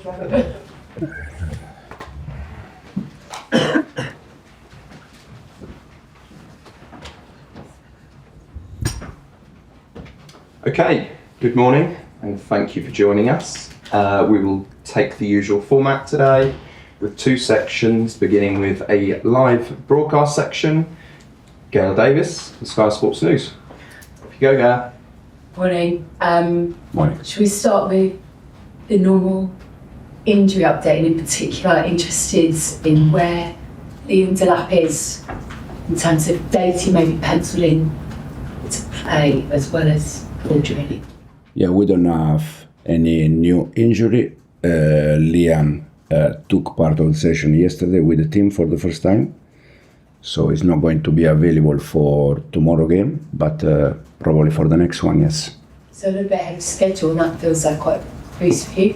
Okay, good morning and thank you for joining us. We will take the usual format today with two sections, beginning with a live broadcast section. Gail Davis and Sky Sports News. Off you go, Gail. Morning. Morning. Should we start with the normal injury update, and in particular interested in where Liam Delap is in terms of dates he may be penciled in to play as well as injury? Yeah, we don't have any new injury. Liam took part of the session yesterday with the team for the first time, so he's not going to be available for tomorrow game, but probably for the next one, yes. So a little bit ahead of schedule, and that feels like quite a boost for you.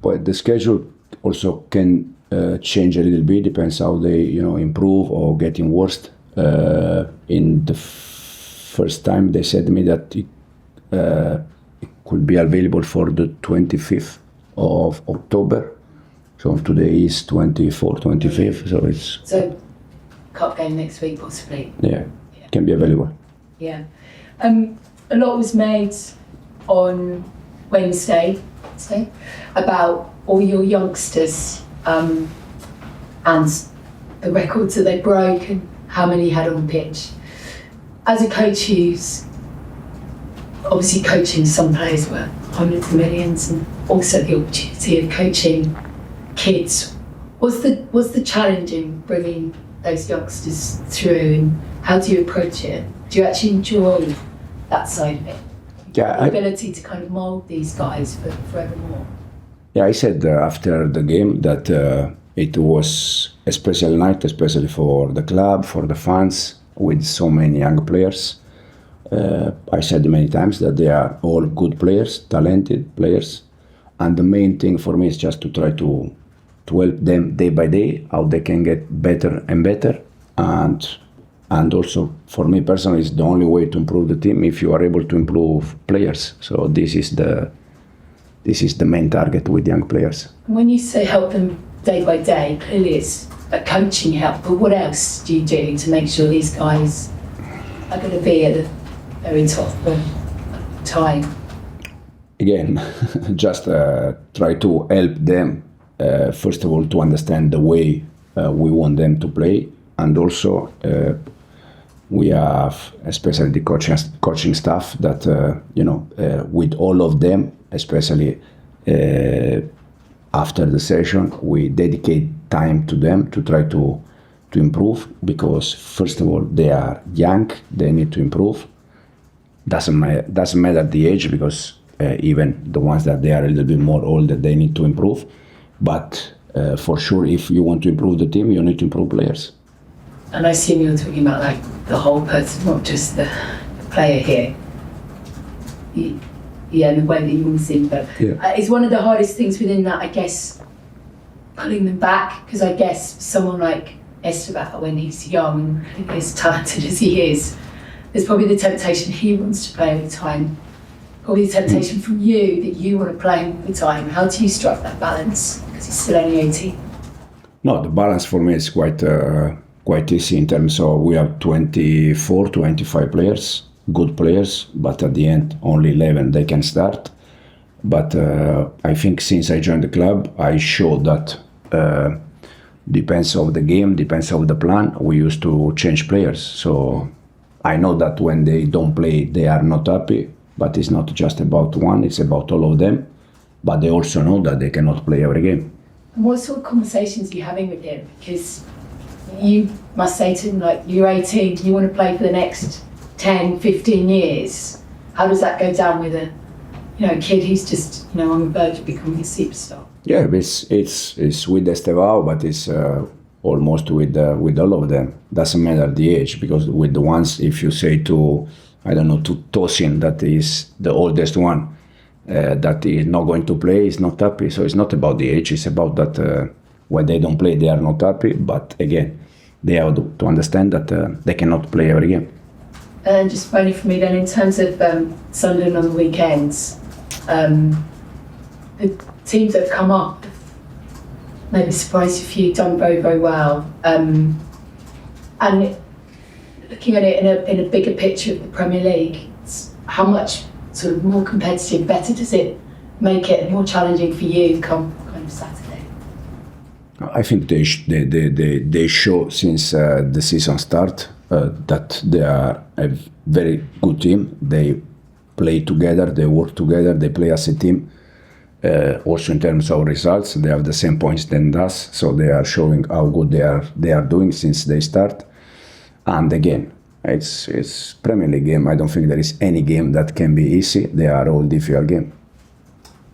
But the schedule also can change a little bit, depends how they improve or getting worse. In the first time they said to me that it could be available for the 25th of October. So today is 24th, 25th, so it's... So cup game next week possibly? Yeah, can be available. Yeah. A lot was made on Wednesday about all your youngsters and the records that they broke and how many you had on the pitch. As a coach who's obviously coaching some players worth hundreds of millions and also the opportunity of coaching kids, what's the challenge in bringing those youngsters through, and how do you approach it? Do you actually enjoy that side of it? Yeah, the ability to kind of mould these guys for forevermore. Yeah, I said after the game that it was a special night, especially for the club, for the fans, with so many young players. I said many times that they are all good players, talented players, and the main thing for me is just to try to help them day by day, how they can get better and better, and also for me personally, it's the only way to improve the team if you are able to improve players. So this is the main target with young players. When you say help them day by day, clearly it's a coaching help, but what else do you do to make sure these guys are going to be at the very top of the time? Again, just try to help them, first of all, to understand the way we want them to play, and also we have especially the coaching staff that, with all of them, especially after the session, we dedicate time to them to try to improve, because first of all, they are young, they need to improve. Doesn't matter the age, because even the ones that they are a little bit more older, they need to improve. But for sure, if you want to improve the team, you need to improve players. And I assume you're talking about like the whole person, not just the player here. Yeah, the way that you want to see, but it's one of the hardest things within that, I guess, pulling them back, because I guess someone like Estevao, when he's young and as talented as he is, there's probably the temptation he wants to play all the time, probably the temptation from you that you want to play all the time. How do you strike that balance, because he's still only 18? No, the balance for me is quite easy in terms of we have 24, 25 players, good players, but at the end only 11 they can start. But I think since I joined the club, I showed that depends on the game, depends on the plan, we used to change players. So I know that when they don't play, they are not happy, but it's not just about one, it's about all of them. But they also know that they cannot play every game. And what sort of conversations are you having with him? Because you must say to him, like, you're 18, you want to play for the next 10, 15 years. How does that go down with a kid who's just on the verge of becoming a superstar? Yeah, it's with Estevao, but it's almost with all of them. Doesn't matter the age, because with the ones, if you say to Tosin, that is the oldest one, that is not going to play, is not happy. So it's not about the age, it's about that when they don't play, they are not happy. But again, they have to understand that they cannot play every game. And just finally for me then, in terms of Sunderland on the weekends, the teams that have come up have maybe surprised a few, done very, very well. And looking at it in a bigger picture of the Premier League, how much sort of more competitive, better does it make it more challenging for you come kind of Saturday? I think they show since the season start that they are a very good team. They play together, they work together, they play as a team. Also in terms of results, they have the same points than us, so they are showing how good they are doing since they start. And again, it's Premier League game. I don't think there is any game that can be easy. They are all difficult games.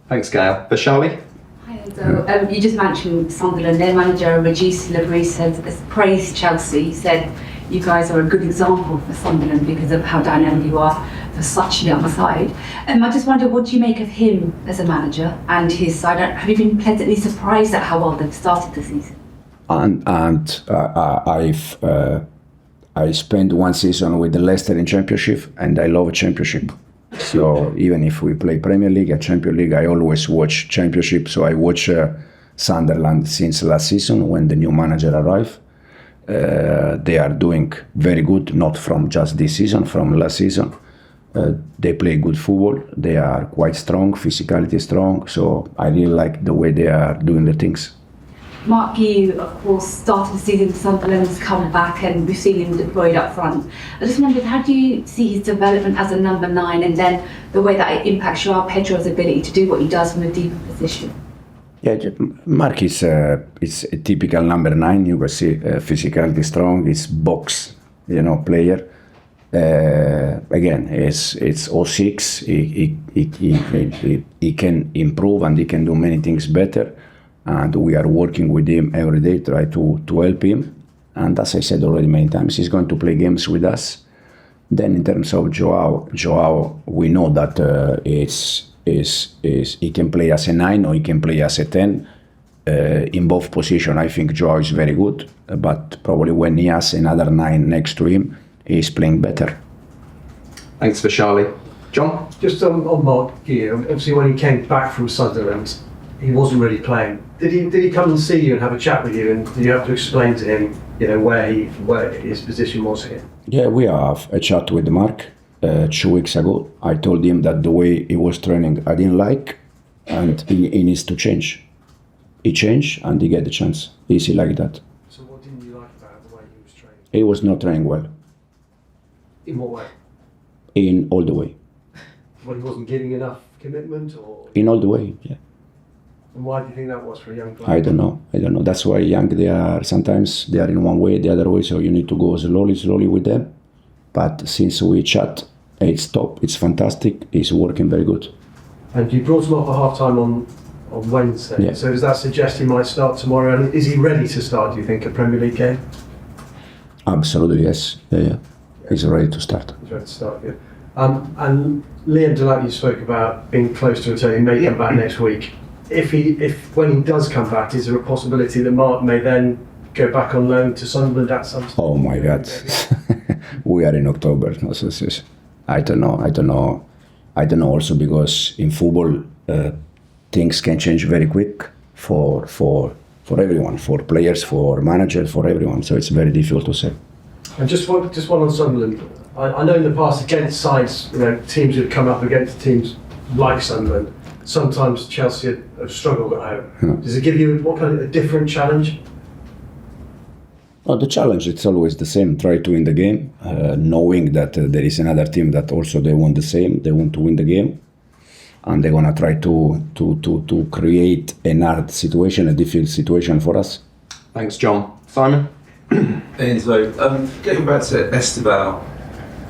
Thanks, Gail. Vishali? Hi, Enzo. You just mentioned Sunderland. Their manager, Regis Le Bris, has praised Chelsea. He said, you guys are a good example for Sunderland because of how dynamic you are for such a young side. I just wonder, what do you make of him as a manager and his side? Have you been pleasantly surprised at how well they've started the season? I spent one season with the Leicester in Championship, and I love Championship. So even if we play Premier League and Champions League, I always watch Championship. So I watch Sunderland since last season when the new manager arrived. They are doing very good, not from just this season, from last season. They play good football. They are quite strong, physicality strong. So I really like the way they are doing the things. Marc Guiu, of course, started the season for Sunderland, has come back, and we've seen him deployed up front. I just wondered, how do you see his development as a number 9, and then the way that it impacts Joao Pedro's ability to do what he does from a deeper position? Yeah, Marc is a typical number 9. You can see physicality strong. He's box, player. Again, it's 06. He can improve and he can do many things better. And we are working with him every day, try to help him. And as I said already many times, he's going to play games with us. Then in terms of Joao, we know that he can play as a 9 or he can play as a 10. In both positions, I think Joao is very good. But probably when he has another 9 next to him, he's playing better. Thanks, Vishali. John? Just on Marc Guiu, obviously when he came back from Sunderland, he wasn't really playing. Did he come and see you and have a chat with you, and did you have to explain to him, where his position was here? Yeah, we have a chat with Marc 2 weeks ago. I told him that the way he was training I didn't like, and he needs to change. He changed and he get the chance. Easy like that. So what didn't you like about the way he was training? He was not training well. In what way? In all the way. Well, he wasn't giving enough commitment, or? In all the way, yeah. And why do you think that was for a young player? I don't know. That's why young sometimes they are in one way, the other way, so you need to go slowly with them. But since we chat, it's top, it's fantastic, it's working very good. And you brought him up at half-time on Wednesday, yeah. So does that suggest he might start tomorrow? And is he ready to start, do you think, a Premier League game? Absolutely, yes. Yeah. He's ready to start. He's ready to start, yeah. And Liam Delap, you spoke about being close to returning, he may come back next week. If when he does come back, is there a possibility that Marc may then go back on loan to Sunderland at some stage? Oh my God, we are in October. I don't know. Also because in football, things can change very quick for everyone, for players, for managers, for everyone. So it's very difficult to say. And just one on Sunderland. I know in the past against sides, teams who've come up against teams like Sunderland. Sometimes Chelsea have struggled at home. Yeah. Does it give you a different challenge? Well, the challenge, it's always the same. Try to win the game, knowing that there is another team that also they want the same. They want to win the game. And they're going to try to create a hard situation, a difficult situation for us. Thanks, John. Simon? Enzo, getting back to Estevao,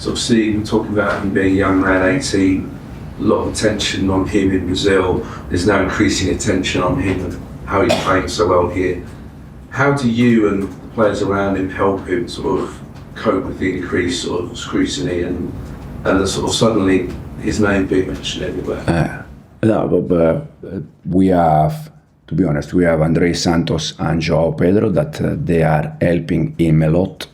sort of talking about him being a young man, 18, a lot of attention on him in Brazil. There's now increasing attention on him and how he's playing so well here. How do you and the players around him help him sort of cope with the increased sort of scrutiny and the sort of suddenly his name being mentioned everywhere? We have, to be honest, we have André Santos and Joao Pedro that they are helping him a lot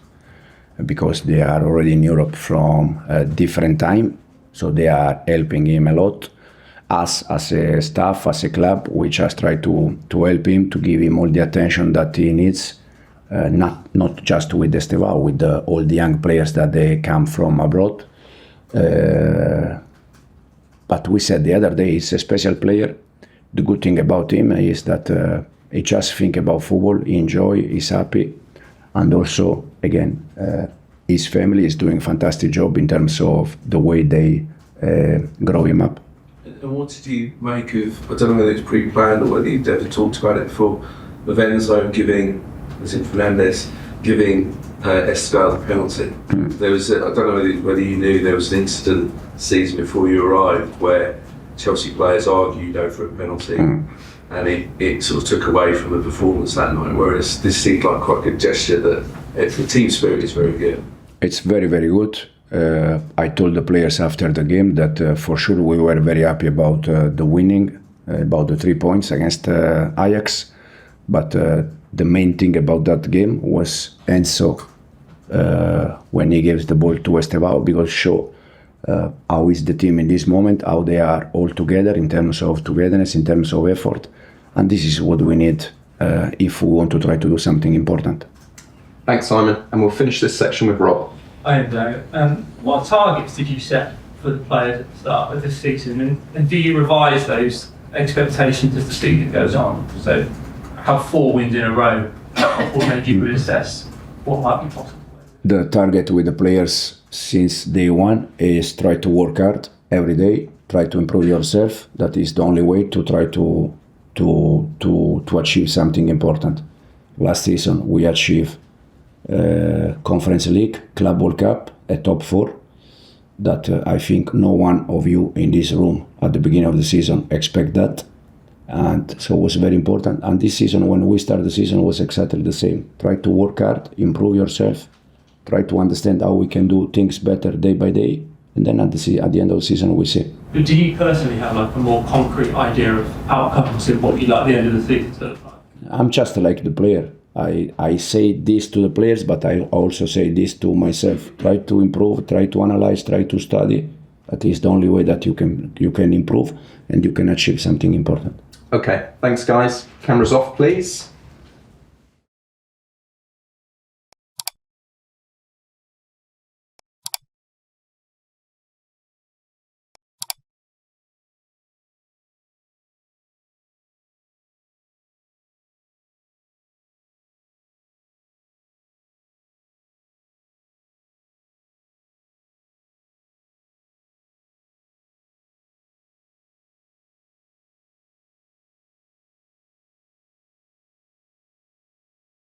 because they are already in Europe from a different time. So they are helping him a lot. us as a staff, as a club, we just try to help him, to give him all the attention that he needs, not just with Estevao, with all the young players that they come from abroad. But we said the other day, he's a special player. The good thing about him is that he just think about football, he enjoy, he's happy, and also, again, his family is doing a fantastic job in terms of the way they grow him up. And what did you make of, I don't know whether it's pre-planned or whether you've ever talked about it before, of Enzo giving, as in Fernandes, giving Estevao the penalty? There was, I don't know whether you knew, there was an incident the season before you arrived where Chelsea players argued over a penalty, and it sort of took away from the performance that night, whereas this seemed like quite a good gesture that the team spirit is very good. It's very, very good. I told the players after the game that for sure we were very happy about the winning, about the 3 points against Ajax, but the main thing about that game was Enzo when he gives the ball to Estevao, because show how is the team in this moment, how they are all together in terms of togetherness, in terms of effort, and this is what we need if we want to try to do something important. Thanks, Simon, and we'll finish this section with Rob. Hi, Enzo. What targets did you set for the players at the start of this season, and do you revise those expectations as the season goes on? So, have 4 wins in a row, or made you reassess what might be possible? The target with the players since day one is try to work hard every day, try to improve yourself. That is the only way to try to achieve something important. Last season we achieved Conference League, Club World Cup, a top 4 that I think no one of you in this room at the beginning of the season expect that, and so it was very important. And this season, when we started the season, was exactly the same. Try to work hard, improve yourself, try to understand how we can do things better day by day, and then at the end of the season we see. But do you personally have like a more concrete idea of outcomes and what you'd like the end of the season to look like? I'm just like the player. I say this to the players, but I also say this to myself. Try to improve, try to analyze, try to study. That is the only way that you can improve and you can achieve something important. Okay, thanks guys. Cameras off, please.